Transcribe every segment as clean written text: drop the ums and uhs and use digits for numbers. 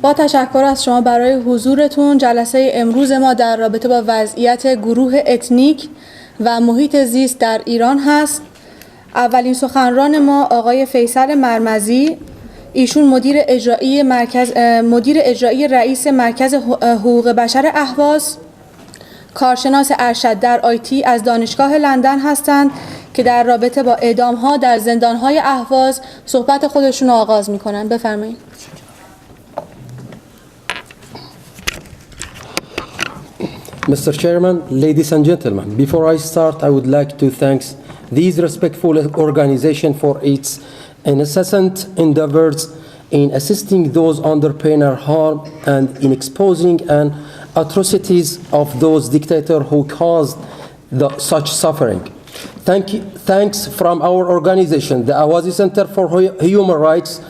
با تشکر از شما برای حضورتون. جلسه امروز ما در رابطه با وضعیت گروه اتنیک و محیط زیست در ایران هست. اولین سخنران ما آقای فیصل مرمزی، ایشون مدیر اجرایی رئیس مرکز حقوق بشر اهواز، کارشناس ارشد در آیتی از دانشگاه لندن هستند که در رابطه با اعدام‌ها در زندان‌های اهواز صحبت خودشون رو آغاز می‌کنند. بفرمایید. Mr. Chairman, ladies and gentlemen, before I start, I would like to thank these respectful organizations for its incessant endeavors in assisting those under pain or harm and in exposing and atrocities of those dictators who caused such suffering. Thanks from our organization, the Ahwaz Center for Human Rights,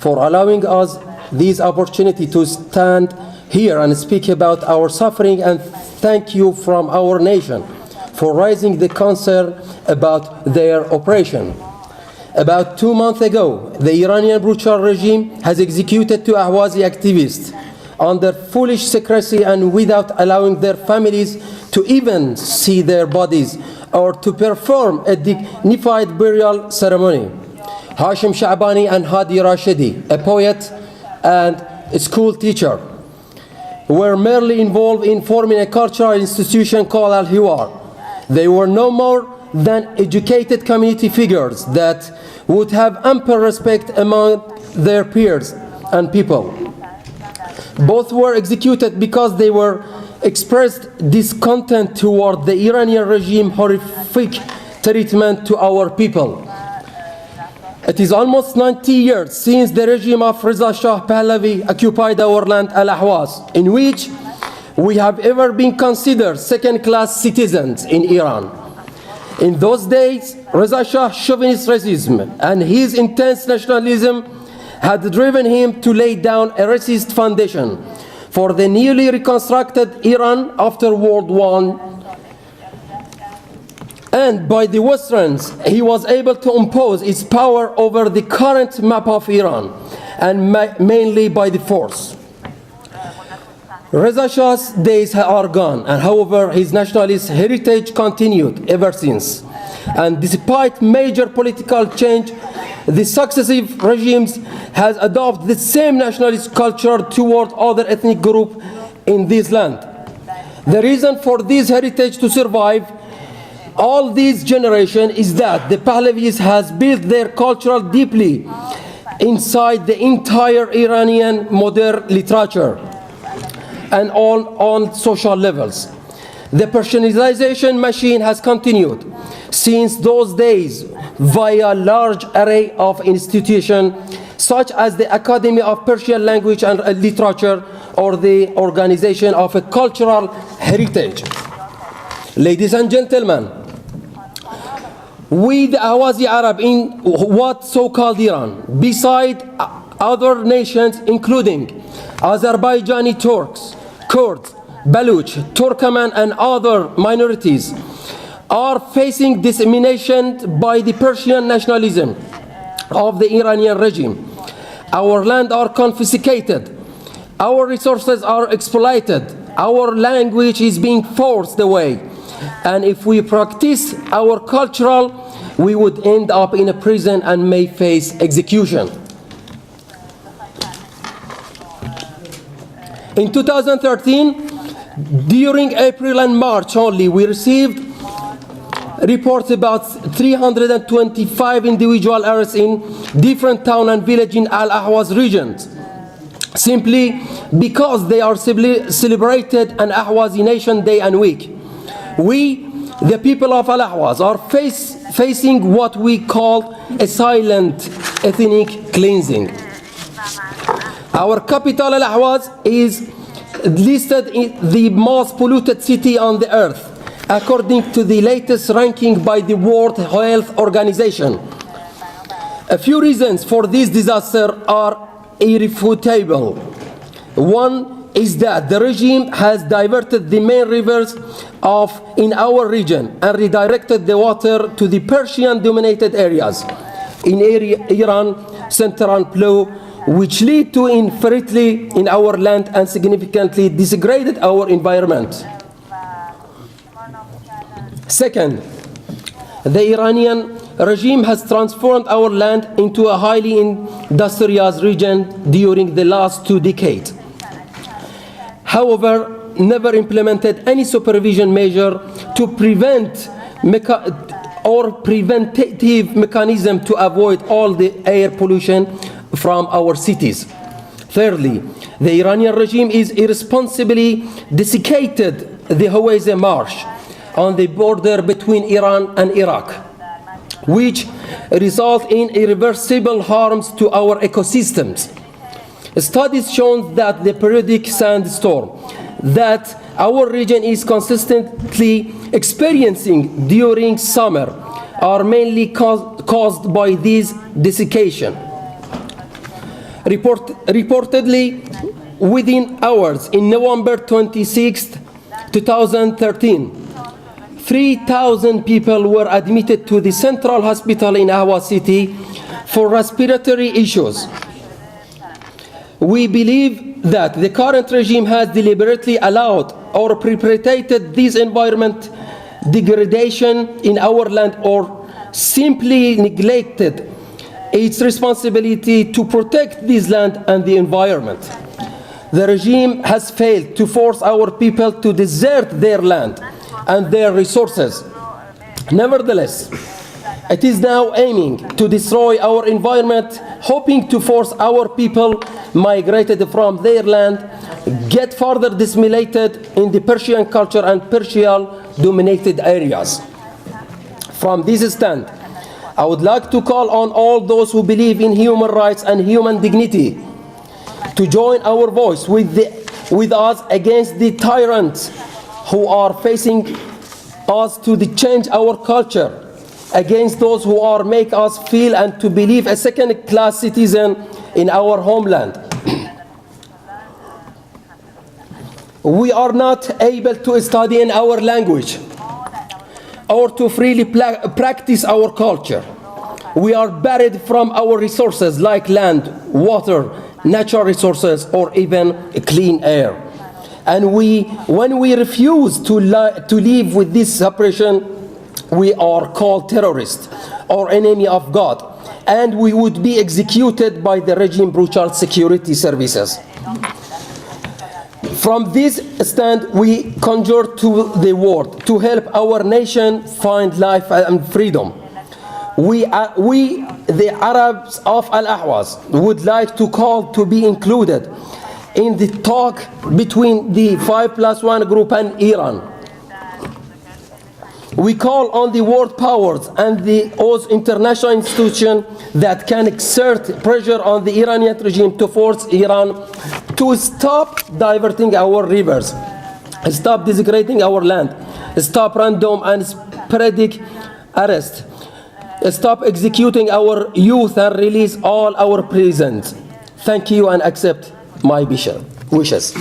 for allowing us this opportunity to stand here and speak about our suffering, and thank you from our nation for raising the concern about their oppression. About 2 months ago, the Iranian brutal regime has executed 2 Ahwazi activists under foolish secrecy and without allowing their families to even see their bodies or to perform a dignified burial ceremony. Hashim Sha'bani and Hadi Rashidi, a poet and a school teacher, were merely involved in forming a cultural institution called Al-Hiwar. They were no more than educated community figures that would have ample respect among their peers and people. Both were executed because they were expressed discontent toward the Iranian regime's horrific treatment to our people. It is almost 90 years since the regime of Reza Shah Pahlavi occupied our land Al-Ahwaz, in which we have ever been considered second-class citizens in Iran. In those days, Reza Shah's chauvinist racism and his intense nationalism had driven him to lay down a racist foundation for the newly reconstructed Iran after World War I. And by the Westerns, he was able to impose his power over the current map of Iran, and mainly by the force. Reza Shah's days are gone, and however, his nationalist heritage continued ever since. And despite major political change, the successive regimes has adopted the same nationalist culture toward other ethnic groups in this land. The reason for this heritage to survive all these generations is that the Pahlavis has built their culture deeply inside the entire Iranian modern literature and on social levels. The Persianization machine has continued since those days via a large array of institutions such as the Academy of Persian Language and Literature or the Organization of a Cultural Heritage. Ladies and gentlemen, we the Ahwazi Arab in what so-called Iran, beside other nations including Azerbaijani Turks, Kurds, Baluch, Turkmen and other minorities, are facing dissemination by the Persian nationalism of the Iranian regime. Our land are confiscated, our resources are exploited, our language is being forced away, and if we practice our cultural, we would end up in a prison and may face execution. In 2013, during April and March only, we received reports about 325 individual arrests in different towns and villages in Al-Ahwaz regions, simply because they are celebrated an Ahwazi Nation Day and week. We, the people of Al-Ahwaz, are facing what we call a silent ethnic cleansing. Our capital Al-Ahwaz is listed in the most polluted city on the earth, according to the latest ranking by the World Health Organization. A few reasons for this disaster are irrefutable. One is that the regime has diverted the main rivers in our region and redirected the water to the Persian-dominated areas in Iran, Central Plateau, which lead to infertility in our land and significantly degraded our environment. Second, the Iranian regime has transformed our land into a highly industrialized region during the last 2 decades. However, never implemented any supervision measure to prevent or preventative mechanism to avoid all the air pollution from our cities. Thirdly, the Iranian regime is irresponsibly desiccated the Ahwaz marsh on the border between Iran and Iraq, which result in irreversible harms to our ecosystems. Studies show that the periodic sandstorm that our region is consistently experiencing during summer are mainly caused by this desiccation. Reportedly, within hours, in November 26, 2013, 3,000 people were admitted to the Central Hospital in Ahwaz City for respiratory issues. We believe that the current regime has deliberately allowed or perpetrated this environment degradation in our land or simply neglected its responsibility to protect this land and the environment. The regime has failed to force our people to desert their land and their resources. Nevertheless, it is now aiming to destroy our environment, hoping to force our people migrated from their land get further assimilated in the Persian culture and Persian-dominated areas. From this stand, I would like to call on all those who believe in human rights and human dignity to join our voice with us against the tyrants who are facing us to change our culture, against those who are make us feel and to believe a second-class citizen in our homeland. We are not able to study in our language or to freely practice our culture. We are buried from our resources like land, water, natural resources, or even clean air. And when we refuse to live with this separation, we are called terrorists or enemy of God, and we would be executed by the regime brutal security services. From this stand, we conjure to the world to help our nation find life and freedom. We, the Arabs of Al-Ahwaz, would like to call to be included in the talk between the 5+1 group and Iran. We call on the world powers and those international institutions that can exert pressure on the Iranian regime to force Iran to stop diverting our rivers, stop desecrating our land, stop random and sporadic arrest, stop executing our youth and release all our prisoners. Thank you and accept my wishes.